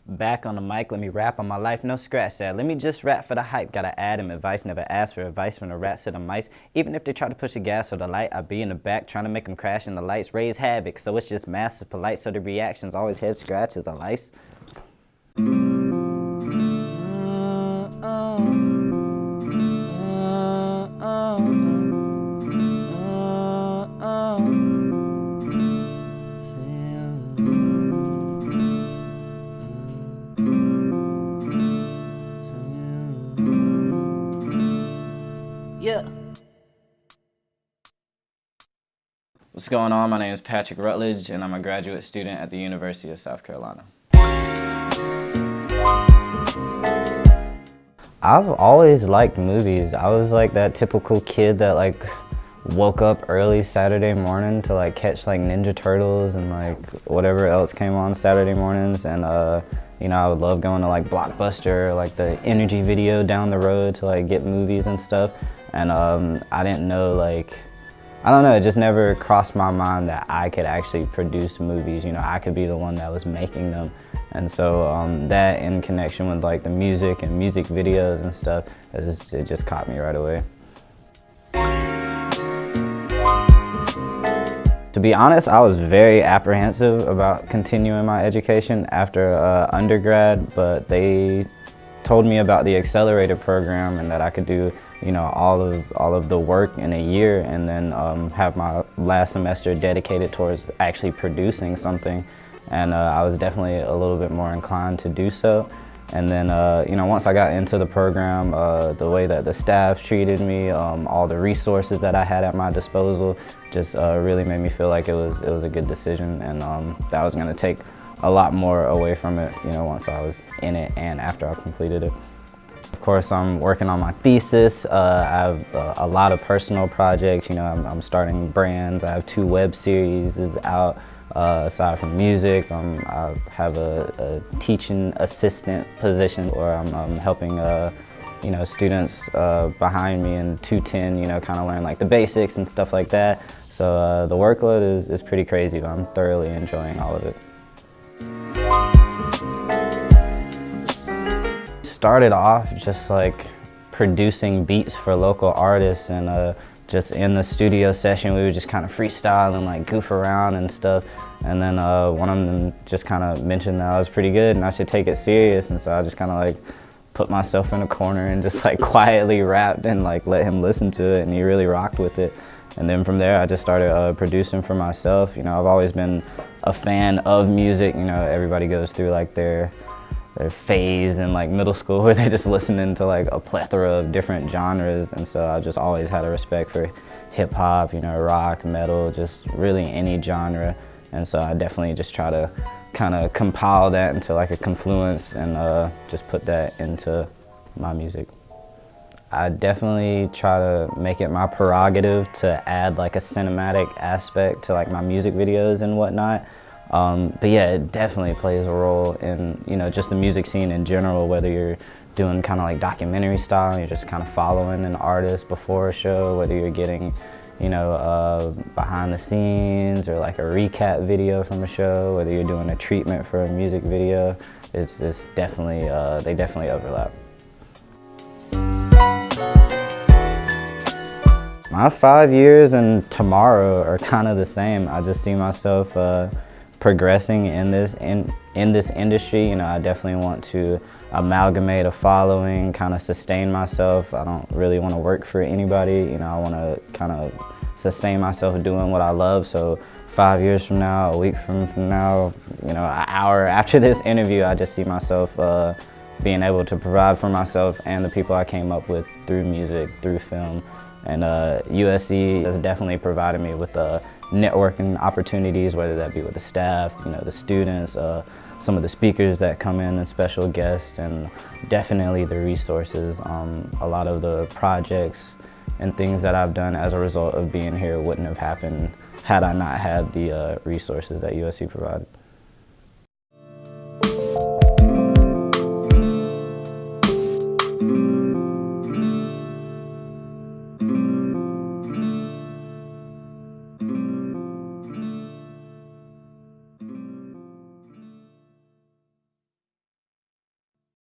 Back on the mic, let me rap on my life, no scratch that. Let me just rap for the hype, gotta add him advice, never ask for advice from the rats to the mice. Even if they try to push the gas or the light, I be in the back trying to make them crash in the lights, raise havoc, so it's just massive polite, so the reactions always head scratches of lice. Yeah. What's going on? My name is Patrick Rutledge, and I'm a graduate student at the University of South Carolina. I've always liked movies. I was like that typical kid that like woke up early Saturday morning to like catch like Ninja Turtles and like whatever else came on Saturday mornings, and you know, I would love going to like Blockbuster or like the Energy Video down the road to like get movies and stuff. And I didn't know, like, I don't know, it just never crossed my mind that I could actually produce movies. You know, I could be the one that was making them. And so that in connection with like the music and music videos and stuff, it just caught me right away. To be honest, I was very apprehensive about continuing my education after undergrad, but they told me about the accelerator program and that I could do, you know, all of the work in a year and then have my last semester dedicated towards actually producing something. And I was definitely a little bit more inclined to do so. And then, you know, once I got into the program, the way that the staff treated me, all the resources that I had at my disposal, just really made me feel like it was a good decision, and that I was going to take a lot more away from it, you know, once I was in it and after I completed it. Of course, I'm working on my thesis. I have a lot of personal projects. You know, I'm starting brands. I have 2 web series out. Aside from music, I have a teaching assistant position where I'm helping you know, students behind me in 210, you know, kind of learn like the basics and stuff like that. So the workload is pretty crazy, but I'm thoroughly enjoying all of it. Started off just like producing beats for local artists, and just in the studio session we would just kind of freestyle and like goof around and stuff. And then one of them just kind of mentioned that I was pretty good and I should take it serious, and so I just kind of like put myself in a corner and just like quietly rapped and like let him listen to it, and he really rocked with it. And then from there I just started producing for myself. You know, I've always been a fan of music. You know, everybody goes through like their phase in like middle school where they're just listening to like a plethora of different genres, and so I just always had a respect for hip hop, you know, rock, metal, just really any genre. And so I definitely just try to kind of compile that into like a confluence and just put that into my music. I definitely try to make it my prerogative to add like a cinematic aspect to like my music videos and whatnot. But yeah, it definitely plays a role in, you know, just the music scene in general, whether you're doing kind of like documentary style and you're just kind of following an artist before a show, whether you're getting, you know, behind the scenes or like a recap video from a show, whether you're doing a treatment for a music video, it's definitely, they definitely overlap. My 5 years and tomorrow are kind of the same. I just see myself progressing in this industry. You know, I definitely want to amalgamate a following, kind of sustain myself. I don't really want to work for anybody. You know, I want to kind of sustain myself doing what I love. So 5 years from now, a week from now, you know, an hour after this interview, I just see myself being able to provide for myself and the people I came up with through music, through film. And USC has definitely provided me with networking opportunities, whether that be with the staff, you know, the students, some of the speakers that come in and special guests, and definitely the resources. A lot of the projects and things that I've done as a result of being here wouldn't have happened had I not had the resources that USC provided.